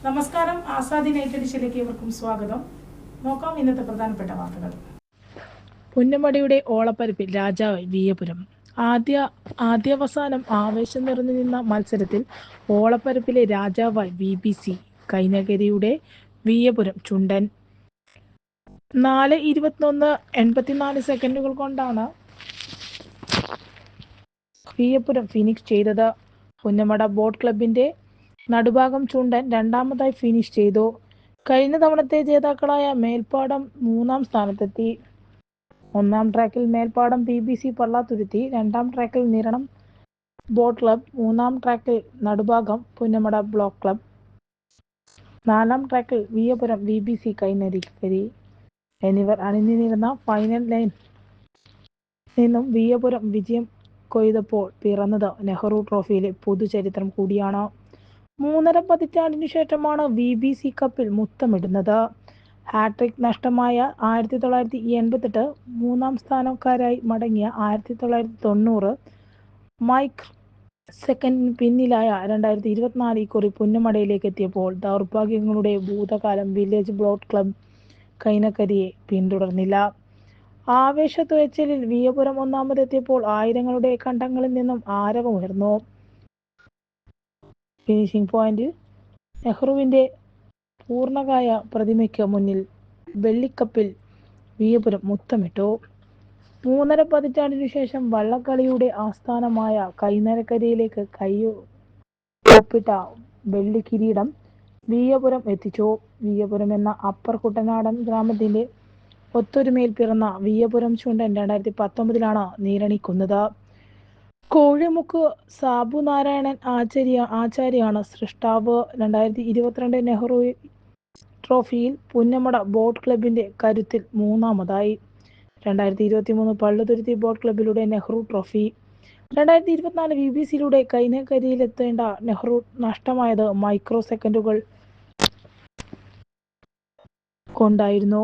നമസ്കാരം. ആസാദി നൈറ്റ് എഡിഷനിലേക്ക് ഇവർക്കും സ്വാഗതം. നോക്കാം ഇന്നത്തെ പ്രധാനപ്പെട്ട വാർത്തകൾ. പുന്നമടയുടെ ഓളപ്പരപ്പിൽ രാജാവ് വിയപുരം. ആദ്യാവസാനം ആവേശം നിറഞ്ഞു നിന്ന മത്സരത്തിൽ ഓളപ്പരപ്പിലെ രാജാവായി BBC കൈനകരിയുടെ വിയപുരം ചുണ്ടൻ. 4:21.84 കൊണ്ടാണ് വിയപുരം ഫിനിഷ് ചെയ്തത്. പുന്നമട ബോട്ട് ക്ലബിന്റെ നടുഭാഗം ചുണ്ടൻ രണ്ടാമതായി ഫിനിഷ് ചെയ്തു. കഴിഞ്ഞ തവണത്തെ ജേതാക്കളായ മേൽപ്പാടം 3-ാം സ്ഥാനത്തെത്തി. 1-ാം ട്രാക്കിൽ മേൽപ്പാടം BBC പള്ളാത്തുരുത്തി, 2-ാം ട്രാക്കിൽ നിരണം ബോട്ട് ക്ലബ്, 3-ാം ട്രാക്കിൽ നടുഭാഗം പുന്നമട ബ്ലോക്ക് ക്ലബ്, 4-ാം ട്രാക്കിൽ വിയപുരം BBC കൈനരിക്കരി എന്നിവർ അണിനിരന്ന ഫൈനൽ ലൈൻ നിന്നും വിയപുരം വിജയം കൊയ്തപ്പോൾ പിറന്നത് നെഹ്റു ട്രോഫിയിലെ പുതുചരിത്രം കൂടിയാണ്. 3.5 പതിറ്റാണ്ടിനു ശേഷമാണ് BBC കപ്പിൽ മുത്തമിടുന്നത്. ഹാട്രിക് നഷ്ടമായ 1988, 3-ാം സ്ഥാനക്കാരായി മടങ്ങിയ 1990, മൈക്രോ സെക്കൻഡിന് പിന്നിലായ 2024 ഇക്കുറി പുന്നമടയിലേക്ക് എത്തിയപ്പോൾ ദൗർഭാഗ്യങ്ങളുടെ ഭൂതകാലം വില്ലേജ് ബോട്ട് ക്ലബ് കൈനകരിയെ പിന്തുടർന്നില്ല. ആവേശത്തുഴച്ചിലിൽ വിയപുരം ഒന്നാമതെത്തിയപ്പോൾ ആയിരങ്ങളുടെ കണ്ടങ്ങളിൽ നിന്നും ആരവമുയർന്നു. ഫിനിഷിംഗ് പോയിന്റിൽ നെഹ്റുവിന്റെ പൂർണ്ണകായ പ്രതിമയ്ക്ക് മുന്നിൽ വെള്ളിക്കപ്പിൽ വിയപുരം മുത്തമിട്ടു. 3.5 പതിറ്റാണ്ടിനു ശേഷം വള്ളംകളിയുടെ ആസ്ഥാനമായ കൈനകരിയിലേക്ക് കൈയൊപ്പിട്ട വെള്ളിക്കിരീടം വിയപുരം എത്തിച്ചു. വിയപുരം എന്ന അപ്പർ കുട്ടനാടൻ ഗ്രാമത്തിന്റെ ഒത്തൊരുമയിൽ പിറന്ന വിയപുരം ചുണ്ടൻ 2019 നീരണിക്കുന്നത്. കോഴിമുക്ക് സാബു നാരായണൻ ആചാര്യാണ് സൃഷ്ടാവ്. 2022 നെഹ്റു ട്രോഫിയിൽ പുന്നമട ബോട്ട് ക്ലബിന്റെ കരുത്തിൽ 3-ാമതായി. 2023 പള്ളുതുരുത്തി ബോട്ട് ക്ലബിലൂടെ നെഹ്റു ട്രോഫി. 2024 BBCയിലൂടെ കൈനകരിയിലെത്തേണ്ട നെഹ്റു നഷ്ടമായത് മൈക്രോ സെക്കൻഡുകൾ കൊണ്ടായിരുന്നു.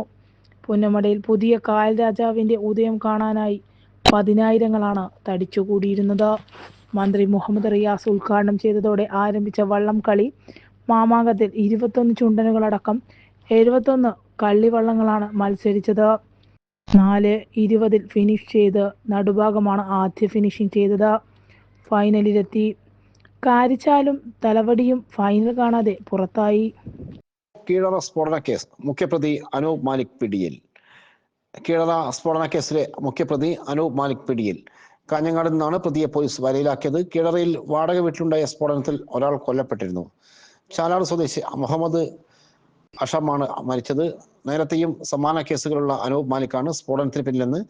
പുന്നമടയിൽ പുതിയ കായൽ രാജാവിന്റെ ഉദയം കാണാനായി പതിനായിരങ്ങളാണ് തടിച്ചുകൂടിയിരുന്നത്. മന്ത്രി മുഹമ്മദ് റിയാസ് ഉദ്ഘാടനം ചെയ്തതോടെ ആരംഭിച്ച വള്ളം കളി മാമാങ്കത്തിൽ 21 ചുണ്ടനുകളടക്കം 71 കള്ളിവള്ളങ്ങളാണ് മത്സരിച്ചത്. 4:20 ഫിനിഷ് ചെയ്ത് നടുഭാഗമാണ് ആദ്യ ഫിനിഷിംഗ് ചെയ്തത്. ഫൈനലിലെത്തി. കാരിച്ചാലും തലവടിയും ഫൈനൽ കാണാതെ പുറത്തായി. കീഴറ സ്ഫോടന കേസ് മുഖ്യപ്രതി അനൂപ് മാലിക് പിടിയിൽ. കീഴറ സ്ഫോടന കേസിലെ മുഖ്യപ്രതി അനൂപ് മാലിക് പിടിയിൽ. കാഞ്ഞങ്ങാട് നിന്നാണ് പ്രതിയെ പോലീസ് വലയിലാക്കിയത്. കീഴറയിൽ വാടക വീട്ടിലുണ്ടായ സ്ഫോടനത്തിൽ ഒരാൾ കൊല്ലപ്പെട്ടിരുന്നു. ചാലാട് സ്വദേശി മുഹമ്മദ് അഷമാണ് മരിച്ചത്. നേരത്തെയും സമാന കേസുകളുള്ള അനൂപ് മാലിക്കാണ് സ്ഫോടനത്തിന് പിന്നിലെന്ന്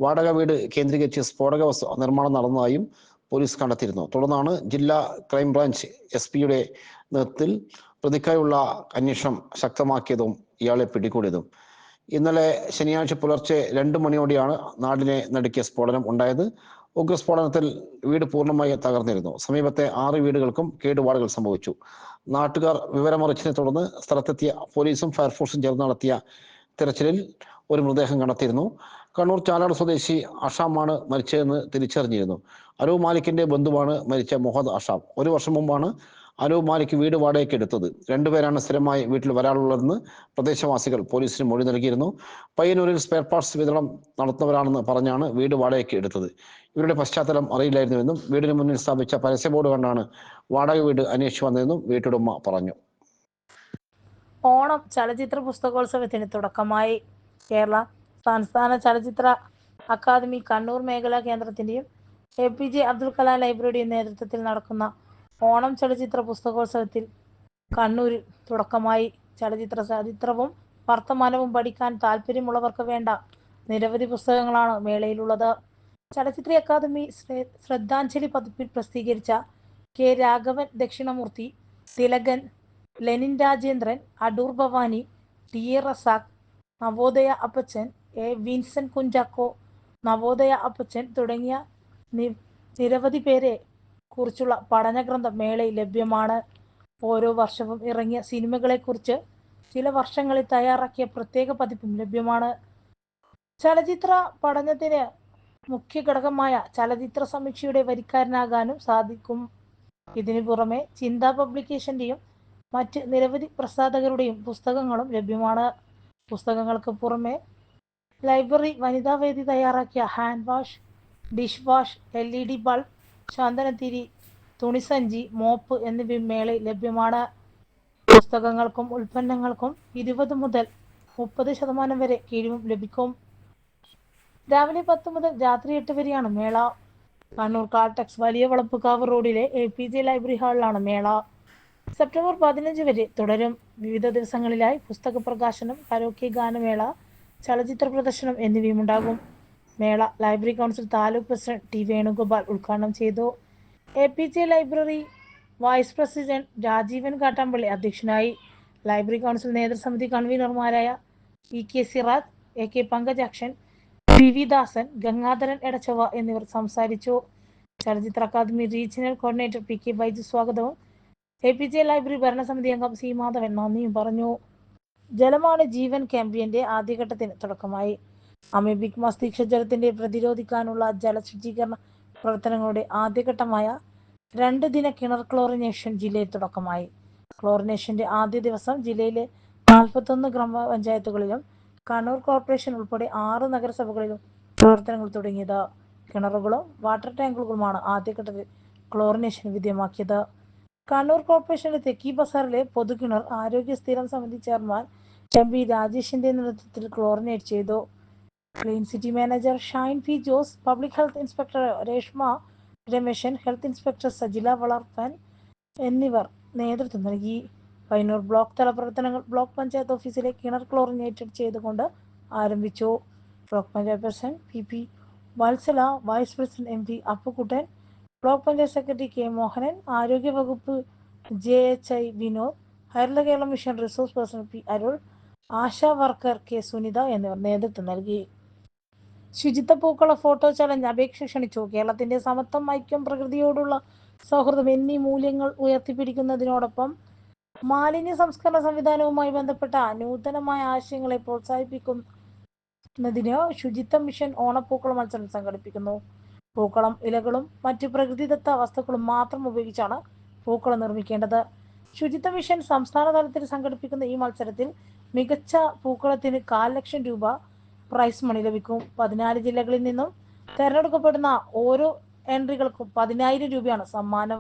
വാടക വീട് കേന്ദ്രീകരിച്ച് സ്ഫോടക വസ്തു നിർമ്മാണം നടന്നതായും പോലീസ് കണ്ടെത്തിയിരുന്നു. തുടർന്നാണ് ജില്ലാ ക്രൈംബ്രാഞ്ച് SP-യുടെ നേതൃത്വത്തിൽ പ്രതിക്കായുള്ള അന്വേഷണം ശക്തമാക്കിയതും ഇയാളെ പിടികൂടിയതും. ഇന്നലെ ശനിയാഴ്ച പുലർച്ചെ 2 മണിയോടെയാണ് നാടിനെ നടുക്കിയ സ്ഫോടനം ഉണ്ടായത്. ഉഗ്രസ്ഫോടനത്തിൽ വീട് പൂർണ്ണമായി തകർന്നിരുന്നു. സമീപത്തെ 6 വീടുകൾക്കും കേടുപാടുകൾ സംഭവിച്ചു. നാട്ടുകാർ വിവരമറിച്ചതിനെ തുടർന്ന് സ്ഥലത്തെത്തിയ പോലീസും ഫയർഫോഴ്സും ചേർന്ന് നടത്തിയ തിരച്ചിലിൽ ഒരു മൃതദേഹം കണ്ടെത്തിയിരുന്നു. കണ്ണൂർ ചാലാട് സ്വദേശി അഷാമാണ് മരിച്ചതെന്ന് തിരിച്ചറിഞ്ഞിരുന്നു. അനൂപ് മാലിക്കിന്റെ ബന്ധുവാണ് മരിച്ച മുഹമ്മദ് അഷാം. 1 വർഷം മുമ്പാണ് അനൂപ് മാലിക് വീട് വാടകയ്ക്ക് എടുത്തത്. 2 പേരാണ് സ്ഥിരമായി വീട്ടിൽ വരാറുള്ളതെന്ന് പ്രദേശവാസികൾ പോലീസിന് മൊഴി നൽകിയിരുന്നു. പയ്യന്നൂരിൽ സ്പെയർ പാർട്സ് വിതരണം നടത്തുന്നവരാണെന്ന് പറഞ്ഞാണ് വീട് വാടകയ്ക്ക് എടുത്തത്. ഇവരുടെ പശ്ചാത്തലം അറിയില്ലായിരുന്നുവെന്നും വീടിന് മുന്നിൽ സ്ഥാപിച്ച പരസ്യ ബോർഡ് കണ്ടാണ് വാടക വീട് അന്വേഷിച്ചു വന്നതെന്നും വീട്ടുടമ പറഞ്ഞു. ഓണം ചലച്ചിത്ര പുസ്തകോത്സവത്തിന് തുടക്കമായി. കേരള സംസ്ഥാന ചലച്ചിത്ര അക്കാദമി കണ്ണൂർ മേഖലാ കേന്ദ്രത്തിന്റെയും APJ അബ്ദുൽ കലാം ലൈബ്രറിയുടെയും നേതൃത്വത്തിൽ നടക്കുന്ന ഓണം ചലച്ചിത്ര പുസ്തകോത്സവത്തിൽ കണ്ണൂരിൽ തുടക്കമായി. ചരിത്രവും വർത്തമാനവും പഠിക്കാൻ താല്പര്യമുള്ളവർക്ക് വേണ്ട നിരവധി പുസ്തകങ്ങളാണ് മേളയിലുള്ളത്. ചലച്ചിത്ര അക്കാദമി ശ്രദ്ധാഞ്ജലി പതിപ്പിൽ പ്രസിദ്ധീകരിച്ച K. Raghavan Dakshinamoorthy, Thilakan, Lenin Rajendran, Adoor Bhavani, TA Razak, Navodaya Appachan, A. Vincent Kunchacko, Navodaya Appachan തുടങ്ങിയ നിരവധി പേരെ കുറിച്ചുള്ള പഠനഗ്രന്ഥം മേളയിൽ ലഭ്യമാണ്. ഓരോ വർഷവും ഇറങ്ങിയ സിനിമകളെക്കുറിച്ച് ചില വർഷങ്ങളിൽ തയ്യാറാക്കിയ പ്രത്യേക പതിപ്പും ലഭ്യമാണ്. ചലച്ചിത്ര പഠനത്തിന് മുഖ്യ ഘടകമായ ചലച്ചിത്ര സമീക്ഷയുടെ വരിക്കാരനാകാനും സാധിക്കും. ഇതിനു പുറമെ ചിന്ത പബ്ലിക്കേഷന്റെയും മറ്റ് നിരവധി പ്രസാധകരുടെയും പുസ്തകങ്ങളും ലഭ്യമാണ്. പുസ്തകങ്ങൾക്ക് പുറമെ ലൈബ്രറി വനിതാവേദി തയ്യാറാക്കിയ hand wash, dish wash, LED bulb, ചന്ദനത്തിരി, തുണിസഞ്ചി, മോപ്പ് എന്നിവയും മേളയിൽ ലഭ്യമാണ്. പുസ്തകങ്ങൾക്കും ഉൽപ്പന്നങ്ങൾക്കും 20 മുതൽ 30% വരെ കിഴിവും ലഭിക്കും. രാവിലെ 10 മുതൽ രാത്രി 8 വരെയാണ് മേള. കണ്ണൂർ കാൾടെക്സ് വലിയ വളപ്പുകാവ് റോഡിലെ APJ ലൈബ്രറി ഹാളിലാണ് മേള. സെപ്റ്റംബർ 15 വരെ തുടരും. വിവിധ ദിവസങ്ങളിലായി പുസ്തക പ്രകാശനം, കരോക്കെ ഗാനമേള, ചലച്ചിത്ര പ്രദർശനം എന്നിവയും ഉണ്ടാകും. മേള library council taluk president T. Venugopal ഉദ്ഘാടനം ചെയ്തു. APJ library vice president Rajeevan Kattampally അധ്യക്ഷനായി. ലൈബ്രറി കൗൺസിൽ നേതൃസമിതി കൺവീനർമാരായ EK Siraj, AK Pankajakshan, PV Dasan, Gangadharan Edachava എന്നിവർ സംസാരിച്ചു. ചലച്ചിത്ര academy regional coordinator PK Baiju സ്വാഗതവും APJ ലൈബ്രറി ഭരണസമിതി അംഗം C. മാധവൻ നന്ദിയും പറഞ്ഞു. ജലമാണ് ജീവൻ ക്യാമ്പയിന്റെ ആദ്യഘട്ടത്തിന് തുടക്കമായി. അമീബിക് മസ്തിഷ്കജ്വരത്തിന്റെ പ്രതിരോധിക്കാനുള്ള ജലശുചീകരണ പ്രവർത്തനങ്ങളുടെ ആദ്യഘട്ടമായ 2 ദിന കിണർ ക്ലോറിനേഷൻ ജില്ലയിൽ തുടക്കമായി. ക്ലോറിനേഷന്റെ ആദ്യ ദിവസം ജില്ലയിലെ 41 ഗ്രാമപഞ്ചായത്തുകളിലും കണ്ണൂർ കോർപ്പറേഷൻ ഉൾപ്പെടെ 6 നഗരസഭകളിലും പ്രവർത്തനങ്ങൾ തുടങ്ങിയത്. കിണറുകളും വാട്ടർ ടാങ്കുകളുമാണ് ആദ്യഘട്ടത്തിൽ ക്ലോറിനേഷൻ വിധേയമാക്കിയത്. കണ്ണൂർ കോർപ്പറേഷന്റെ തെക്കി ബസാറിലെ പൊതുകിണർ ആരോഗ്യ സ്ഥിരം സമിതി ചെയർമാൻ MP രാജേഷിന്റെ നേതൃത്വത്തിൽ ക്ലോറിനേറ്റ് ചെയ്തു. Clean city manager Shine P. Jose, public health inspector Reshma Rameshan, health inspector Sajila Valarppan എന്നിവർ നേതൃത്വം നൽകി. പയ്യന്നൂർ ബ്ലോക്ക് തല പ്രവർത്തനങ്ങൾ ബ്ലോക്ക് പഞ്ചായത്ത് ഓഫീസിലെ കിണർ ക്ലോറിനേറ്റ് ചെയ്തുകൊണ്ട് ആരംഭിച്ചു. Block panchayat president PP Vatsala, vice president MP Appukuttan, block panchayat secretary K. Mohanan, ആരോഗ്യ വകുപ്പ് JHI Vinod, Haritha Kerala mission resource person P. Arul, ASHA worker K. Sunitha എന്നിവർ നേതൃത്വം നൽകി. ശുചിത്വ പൂക്കള ഫോട്ടോ ചലഞ്ച് അപേക്ഷ ക്ഷണിച്ചു. കേരളത്തിന്റെ സമത്വം, ഐക്യം, പ്രകൃതിയോടുള്ള സൗഹൃദം എന്നീ മൂല്യങ്ങൾ ഉയർത്തിപ്പിടിക്കുന്നതിനോടൊപ്പം മാലിന്യ സംസ്കരണ സംവിധാനവുമായി ബന്ധപ്പെട്ട നൂതനമായ ആശയങ്ങളെ പ്രോത്സാഹിപ്പിക്കുന്നതിന് ശുചിത്വ മിഷൻ ഓണപ്പൂക്കള മത്സരം സംഘടിപ്പിക്കുന്നു. പൂക്കളം, ഇലകളും മറ്റ് പ്രകൃതിദത്ത വസ്തുക്കളും മാത്രം ഉപയോഗിച്ചാണ് പൂക്കളം നിർമ്മിക്കേണ്ടത്. ശുചിത്വ മിഷൻ സംസ്ഥാന തലത്തിൽ സംഘടിപ്പിക്കുന്ന ഈ മത്സരത്തിൽ മികച്ച പൂക്കളത്തിന് 500,000 രൂപ പ്രൈസ് മണി ലഭിക്കും. 14 ജില്ലകളിൽ നിന്നും തെരഞ്ഞെടുക്കപ്പെടുന്ന ഓരോ എൻട്രികൾക്കും 10,000 രൂപയാണ് സമ്മാനം.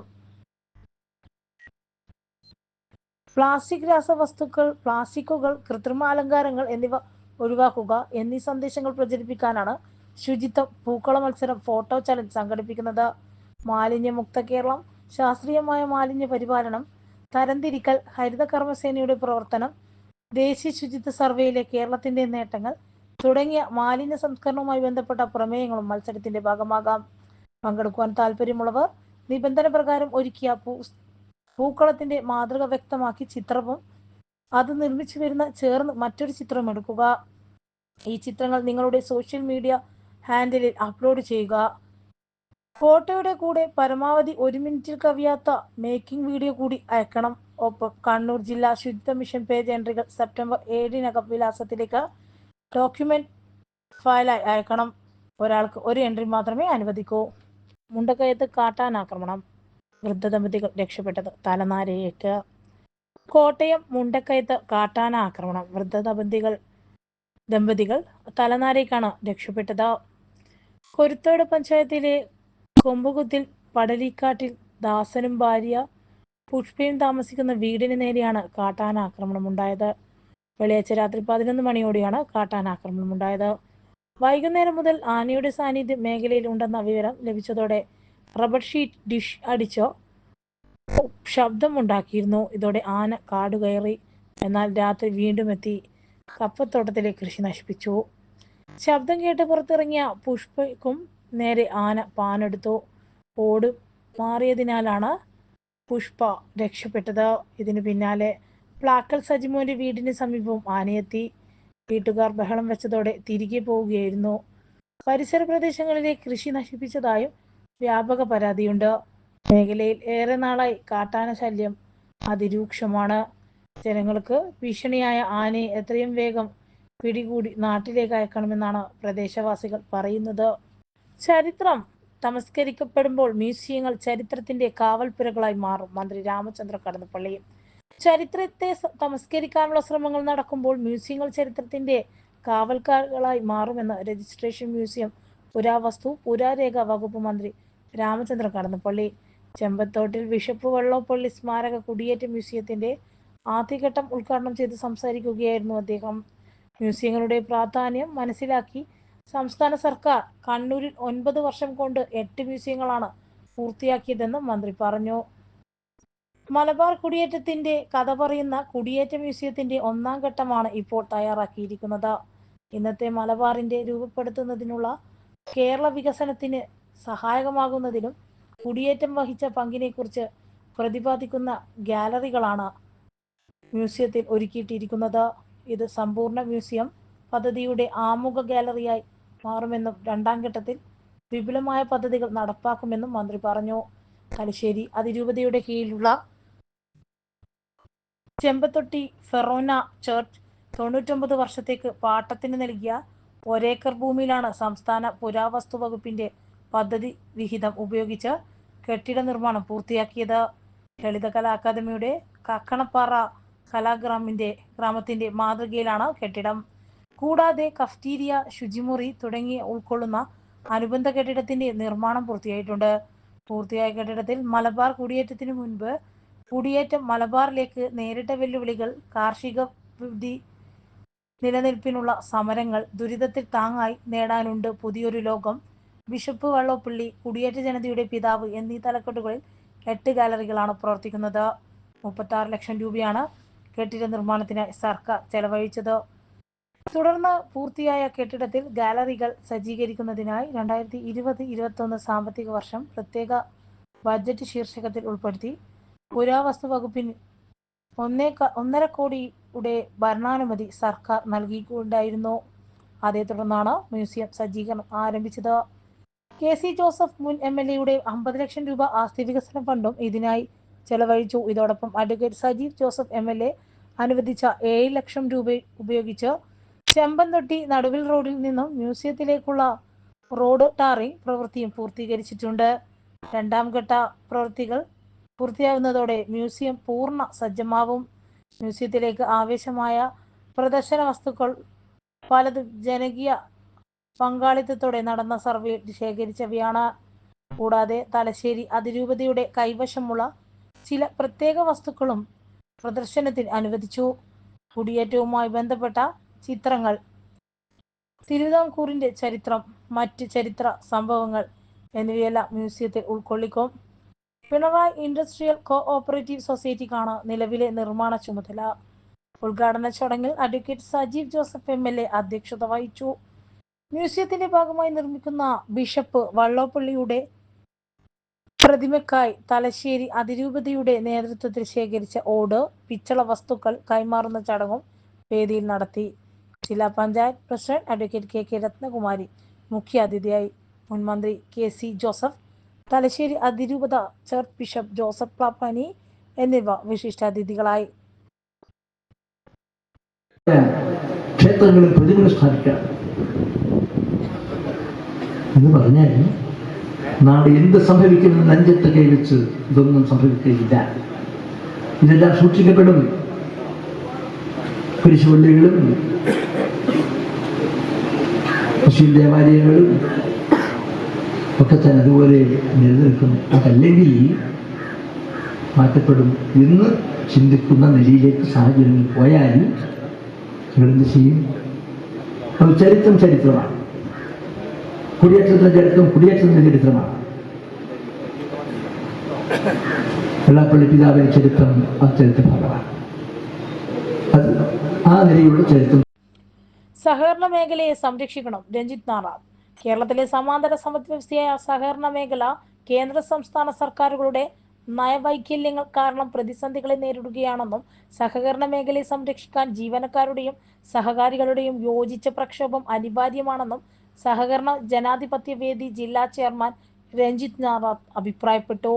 പ്ലാസ്റ്റിക് രാസവസ്തുക്കൾ, പ്ലാസ്റ്റിക്കുകൾ, കൃത്രിമ അലങ്കാരങ്ങൾ എന്നിവ ഒഴിവാക്കുക എന്നീ സന്ദേശങ്ങൾ പ്രചരിപ്പിക്കാനാണ് ശുചിത്വ പൂക്കള മത്സരം ഫോട്ടോ ചലഞ്ച് സംഘടിപ്പിക്കുന്നത്. മാലിന്യമുക്ത കേരളം, ശാസ്ത്രീയമായ മാലിന്യ പരിപാലനം, തരംതിരിക്കൽ, ഹരിത കർമ്മസേനയുടെ പ്രവർത്തനം, ദേശീയ ശുചിത്വ സർവേയിലെ കേരളത്തിന്റെ നേട്ടങ്ങൾ തുടങ്ങിയ മാലിന്യ സംസ്കരണവുമായി ബന്ധപ്പെട്ട പ്രമേയങ്ങളും മത്സരത്തിന്റെ ഭാഗമാകാം. പങ്കെടുക്കുവാൻ താല്പര്യമുള്ളവർ നിബന്ധന പ്രകാരം ഒരുക്കിയ പൂക്കളത്തിന്റെ മാതൃക വ്യക്തമാക്കി ചിത്രവും അത് നിർമ്മിച്ചു വരുന്ന ചേർന്ന് മറ്റൊരു ചിത്രം എടുക്കുക. ഈ ചിത്രങ്ങൾ നിങ്ങളുടെ സോഷ്യൽ മീഡിയ ഹാൻഡിലിൽ അപ്ലോഡ് ചെയ്യുക. ഫോട്ടോയുടെ കൂടെ പരമാവധി 1 മിനിറ്റിൽ കവിയാത്ത മേക്കിംഗ് വീഡിയോ കൂടി അയക്കണം. ഒപ്പം കണ്ണൂർ ജില്ലാ ശുചിത്വ മിഷൻ പേജ് എൻട്രികൾ സെപ്റ്റംബർ 7 വിലാസത്തിലേക്ക് ഡോക്യുമെന്റ് ഫയലായി അയക്കണം. ഒരാൾക്ക് 1 എൻട്രി മാത്രമേ അനുവദിക്കൂ. മുണ്ടക്കയത്ത് കാട്ടാനാക്രമണം, വൃദ്ധ ദമ്പതികൾ രക്ഷപ്പെട്ടത് തലനാരിഴയ്ക്ക്. കോട്ടയം മുണ്ടക്കയത്ത് കാട്ടാന ആക്രമണം, വൃദ്ധ ദമ്പതികൾ തലനാരിഴയ്ക്കാണ് രക്ഷപ്പെട്ടത്. കൊരുത്തോട് പഞ്ചായത്തിലെ കൊമ്പുകുത്തിൽ പടലിക്കാട്ടിൽ ദാസനും ഭാര്യ പുഷ്പയും താമസിക്കുന്ന വീടിന് നേരെയാണ് കാട്ടാന ആക്രമണം ഉണ്ടായത്. വെള്ളിയാഴ്ച രാത്രി 11 മണിയോടെയാണ് കാട്ടാന ആക്രമണം ഉണ്ടായത്. വൈകുന്നേരം മുതൽ ആനയുടെ സാന്നിധ്യം മേഖലയിൽ ഉണ്ടെന്ന വിവരം ലഭിച്ചതോടെ റബ്ബർ ഷീറ്റ് ഡിഷ് അടിച്ചോ ശബ്ദമുണ്ടാക്കിയിരുന്നു. ഇതോടെ ആന കാടുകയറി. എന്നാൽ രാത്രി വീണ്ടും എത്തി കപ്പത്തോട്ടത്തിലെ കൃഷി നശിപ്പിച്ചു. ശബ്ദം കേട്ട് പുറത്തിറങ്ങിയ പുഷ്പയ്ക്കും നേരെ ആന പാഞ്ഞെടുത്തു. ഓട് മാറിയതിനാലാണ് പുഷ്പ രക്ഷപ്പെട്ടത്. ഇതിനു പിന്നാലെ പ്ലാക്കൽ സജിമോന്റെ വീടിന് സമീപവും ആനയെത്തി. വീട്ടുകാർ ബഹളം വെച്ചതോടെ തിരികെ പോവുകയായിരുന്നു. പരിസര പ്രദേശങ്ങളിലെ കൃഷി നശിപ്പിച്ചതായും വ്യാപക പരാതിയുണ്ട്. മേഖലയിൽ ഏറെ നാളായി കാട്ടാന ശല്യം അതിരൂക്ഷമാണ്. ജനങ്ങൾക്ക് ഭീഷണിയായ ആനയെ എത്രയും വേഗം പിടികൂടി നാട്ടിലേക്ക് അയക്കണമെന്നാണ് പ്രദേശവാസികൾ പറയുന്നത്. ചരിത്രം തമസ്കരിക്കപ്പെടുമ്പോൾ മ്യൂസിയങ്ങൾ ചരിത്രത്തിന്റെ കാവൽപ്പുരകളായി മാറും. മന്ത്രി രാമചന്ദ്ര കടന്നപ്പള്ളി. ചരിത്രത്തെ തമസ്കരിക്കാനുള്ള ശ്രമങ്ങൾ നടക്കുമ്പോൾ മ്യൂസിയങ്ങൾ ചരിത്രത്തിന്റെ കാവൽക്കാരായി മാറുമെന്ന് രജിസ്ട്രേഷൻ മ്യൂസിയം പുരാവസ്തു പുരാരേഖ വകുപ്പ് മന്ത്രി രാമചന്ദ്രൻ കടന്നപ്പള്ളി ചെമ്പത്തോട്ടിൽ ബിഷപ്പ് വള്ളോപ്പള്ളി സ്മാരക കുടിയേറ്റ മ്യൂസിയത്തിന്റെ ആദ്യഘട്ടം ഉദ്ഘാടനം ചെയ്ത് സംസാരിക്കുകയായിരുന്നു അദ്ദേഹം. മ്യൂസിയങ്ങളുടെ പ്രാധാന്യം മനസ്സിലാക്കി സംസ്ഥാന സർക്കാർ കണ്ണൂരിൽ 9 വർഷം കൊണ്ട് 8 മ്യൂസിയങ്ങളാണ് പൂർത്തിയാക്കിയതെന്ന് മന്ത്രി പറഞ്ഞു. മലബാർ കുടിയേറ്റത്തിന്റെ കഥ പറയുന്ന കുടിയേറ്റ മ്യൂസിയത്തിന്റെ 1ാം ഘട്ടമാണ് ഇപ്പോൾ തയ്യാറാക്കിയിരിക്കുന്നത്. ഇന്നത്തെ മലബാറിന്റെ രൂപപ്പെടുത്തുന്നതിനുള്ള കേരള വികസനത്തിന് സഹായകമാകുന്നതിലും കുടിയേറ്റം വഹിച്ച പങ്കിനെക്കുറിച്ച് പ്രതിപാദിക്കുന്ന ഗാലറികളാണ് മ്യൂസിയത്തിൽ ഒരുക്കിയിട്ടിരിക്കുന്നത്. ഇത് സമ്പൂർണ്ണ മ്യൂസിയം പദ്ധതിയുടെ ആമുഖ ഗാലറിയായി മാറുമെന്നും 2ാം ഘട്ടത്തിൽ വിപുലമായ പദ്ധതികൾ നടപ്പാക്കുമെന്നും മന്ത്രി പറഞ്ഞു. തലശ്ശേരി അതിരൂപതയുടെ കീഴിലുള്ള ചെമ്പത്തൊട്ടി ഫെറോന ചർച്ച് 99 വർഷത്തേക്ക് പാട്ടത്തിന് നൽകിയ ഒരേക്കർ ഭൂമിയിലാണ് സംസ്ഥാന പുരാവസ്തു വകുപ്പിന്റെ പദ്ധതി വിഹിതം ഉപയോഗിച്ച് കെട്ടിട നിർമ്മാണം പൂർത്തിയാക്കിയത്. ലളിതകലാ അക്കാദമിയുടെ കക്കണപ്പാറ ഗ്രാമത്തിന്റെ മാതൃകയിലാണ് കെട്ടിടം. കൂടാതെ കഫ്റ്റീരിയ, ശുചിമുറി തുടങ്ങിയ ഉൾക്കൊള്ളുന്ന അനുബന്ധ കെട്ടിടത്തിന്റെ നിർമ്മാണം പൂർത്തിയായിട്ടുണ്ട്. പൂർത്തിയായ കെട്ടിടത്തിൽ മലബാർ കുടിയേറ്റത്തിനു മുൻപ് കുടിയേറ്റം മലബാറിലേക്ക് നേരിട്ട വെല്ലുവിളികൾ, കാർഷിക നിലനിൽപ്പിനുള്ള സമരങ്ങൾ, ദുരിതത്തിൽ താങ്ങായി നേടാനുണ്ട് പുതിയൊരു ലോകം, ബിഷപ്പ് വള്ളോപ്പള്ളി, കുടിയേറ്റ ജനതയുടെ പിതാവ് എന്നീ തലക്കെട്ടുകളിൽ 8 ഗാലറികളാണ് പ്രവർത്തിക്കുന്നത്. 36 ലക്ഷം രൂപയാണ് കെട്ടിട നിർമ്മാണത്തിനായി സർക്കാർ ചെലവഴിച്ചത്. തുടർന്ന് പൂർത്തിയായ കെട്ടിടത്തിൽ ഗാലറികൾ സജ്ജീകരിക്കുന്നതിനായി 2020-21 സാമ്പത്തിക വർഷം പ്രത്യേക ബഡ്ജറ്റ് ശീർഷകത്തിൽ ഉൾപ്പെടുത്തി പുരാവസ്തു വകുപ്പിന് 1.5 കോടിയുടെ ഭരണാനുമതി സർക്കാർ നൽകിയിട്ടുണ്ടായിരുന്നു. അതേ തുടർന്നാണ് മ്യൂസിയം സജ്ജീകരണം ആരംഭിച്ചത്. KC ജോസഫ് മുൻ MLA-യുടെ 50 ലക്ഷം രൂപ ആസ്തി വികസന ഫണ്ടും ഇതിനായി ചെലവഴിച്ചു. ഇതോടൊപ്പം അഡ്വക്കേറ്റ് സജീവ് ജോസഫ് MLA അനുവദിച്ച 7 ലക്ഷം രൂപ ഉപയോഗിച്ച് ചെമ്പന്തൊട്ടി നടുവിൽ റോഡിൽ നിന്നും മ്യൂസിയത്തിലേക്കുള്ള റോഡ് ടാറിംഗ് പ്രവൃത്തിയും പൂർത്തീകരിച്ചിട്ടുണ്ട്. 2ാം ഘട്ട പ്രവൃത്തികൾ പൂർത്തിയാവുന്നതോടെ മ്യൂസിയം പൂർണ്ണ സജ്ജമാവും. മ്യൂസിയത്തിലേക്ക് ആവശ്യമായ പ്രദർശന വസ്തുക്കൾ പലതും ജനകീയ പങ്കാളിത്തത്തോടെ നടന്ന സർവേയിൽ ശേഖരിച്ചവയാണ്. കൂടാതെ തലശ്ശേരി അതിരൂപതയുടെ കൈവശമുള്ള ചില പ്രത്യേക വസ്തുക്കളും പ്രദർശനത്തിന് അനുവദിച്ചു. കുടിയേറ്റവുമായി ബന്ധപ്പെട്ട ചിത്രങ്ങൾ, തിരുവിതാംകൂറിന്റെ ചരിത്രം, മറ്റ് ചരിത്ര സംഭവങ്ങൾ എന്നിവയെല്ലാം മ്യൂസിയത്തിൽ ഉൾക്കൊള്ളിക്കും. പിണറായി ഇൻഡസ്ട്രിയൽ കോ-ഓപ്പറേറ്റീവ് സൊസൈറ്റിക്കാണ് നിലവിലെ നിർമ്മാണ ചുമതല. ഉദ്ഘാടന ചടങ്ങിൽ അഡ്വക്കേറ്റ് സജീവ് ജോസഫ് MLA അധ്യക്ഷത വഹിച്ചു. മ്യൂസിയത്തിന്റെ ഭാഗമായി നിർമ്മിക്കുന്ന ബിഷപ്പ് വള്ളോപ്പള്ളിയുടെ പ്രതിമയ്ക്കായി തലശ്ശേരി അതിരൂപതയുടെ നേതൃത്വത്തിൽ ശേഖരിച്ച ഓട്, പിച്ചള വസ്തുക്കൾ കൈമാറുന്ന ചടങ്ങും വേദിയിൽ നടത്തി. ജില്ലാ panchayat president advocate KK Ratnakumari മുഖ്യാതിഥിയായി. മുൻ മന്ത്രി KC ജോസഫ്, തലശ്ശേരി അതിരൂപത ചർച്ച് ബിഷപ്പ് ജോസഫ് പാപ്പാനി എന്നിവ വിശിഷ്ടാതിഥികളായി. ക്ഷേത്രങ്ങളിൽ പ്രതിമകൾ സ്ഥാപിക്കാം എന്ന് പറഞ്ഞാൽ നാളെ എന്ത് സംഭവിക്കുമെന്ന് നെഞ്ചത്ത് കൈവച്ച് ഇതൊന്നും സംഭവിക്കുകയില്ല. ഇതെല്ലാം സൂക്ഷിക്കപ്പെടും. കുരിശുപള്ളികളും മുസ്ലിം ദേവാലയങ്ങളും ഒക്കെ തന്നെ അതുപോലെ നിലനിൽക്കും. അതല്ലെങ്കിൽ മാറ്റപ്പെടും എന്ന് ചിന്തിക്കുന്ന നിലയിലേക്ക് സാഹചര്യങ്ങൾ പോയാൽ ഇവരെന്ത് ചെയ്യും? അത് ചരിത്രമാണ്. കുടിയേറ്റത്തിന്റെ ചരിത്രമാണ്. വെള്ളാപ്പള്ളി പിതാവിന്റെ ചരിത്രം ആ ചരിത്ര ഭാഗമാണ്. അത് ആ നിലയിലുള്ള ചരിത്രം. സഹകരണ മേഖലയെ സംരക്ഷിക്കണം. രഞ്ജിത്ത് നാറാർ. കേരളത്തിലെ സമാന്തര സമ്പദ് വ്യവസ്ഥയായ സഹകരണ മേഖല കേന്ദ്ര സംസ്ഥാന സർക്കാരുകളുടെ നയവൈകല്യങ്ങൾ കാരണം പ്രതിസന്ധികളെ നേരിടുകയാണെന്നും സഹകരണ മേഖലയെ സംരക്ഷിക്കാൻ ജീവനക്കാരുടെയും സഹകാരികളുടെയും യോജിച്ച പ്രക്ഷോഭം അനിവാര്യമാണെന്നും സഹകരണ ജനാധിപത്യ വേദി ജില്ലാ ചെയർമാൻ രഞ്ജിത്ത് നാറാർ അഭിപ്രായപ്പെട്ടു.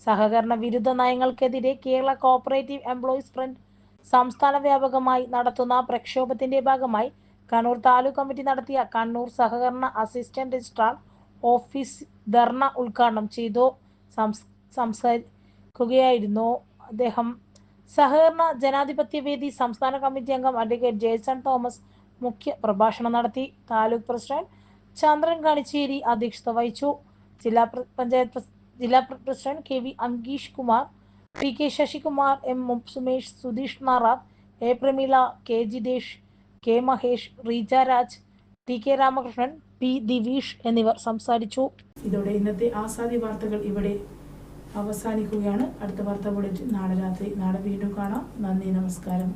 സഹകരണ വിരുദ്ധ നയങ്ങൾക്കെതിരെ കേരള കോഓപ്പറേറ്റീവ് എംപ്ലോയീസ് ഫ്രണ്ട് സംസ്ഥാന വ്യാപകമായി നടത്തുന്ന പ്രക്ഷോഭത്തിന്റെ ഭാഗമായി കണ്ണൂർ താലൂക്ക് കമ്മിറ്റി നടത്തിയ കണ്ണൂർ സഹകരണ അസിസ്റ്റന്റ് രജിസ്ട്രാർ ഓഫീസ് ധർണ ഉദ്ഘാടനം ചെയ്തു സംസാരിക്കുകയായിരുന്നു അദ്ദേഹം. സഹകരണ ജനാധിപത്യ വേദി സംസ്ഥാന കമ്മിറ്റി അംഗം അഡ്വക്കേറ്റ് ജേസൺ തോമസ് മുഖ്യ പ്രഭാഷണം നടത്തി. താലൂക്ക് പ്രസിഡന്റ് ചന്ദ്രൻ കാണിച്ചേരി അധ്യക്ഷത വഹിച്ചു. ജില്ലാ president K V Ankeesh Kumar, P K Sasikumar, M Sumesh, Sudheesh Narar, A Prameela, K Jithesh, K Mahesh, Reeja Raj, T K Ramakrishnan, P Diveesh എന്നിവർ സംസാരിച്ചു. ഇതോടെ ഇന്നത്തെ ആസാദി വാർത്തകൾ ഇവിടെ അവസാനിക്കുകയാണ്. അടുത്ത വാർത്താ ബുള്ളറ്റിൻ നാളെ രാത്രി. നാളെ വീണ്ടും കാണാം. നന്ദി, നമസ്കാരം.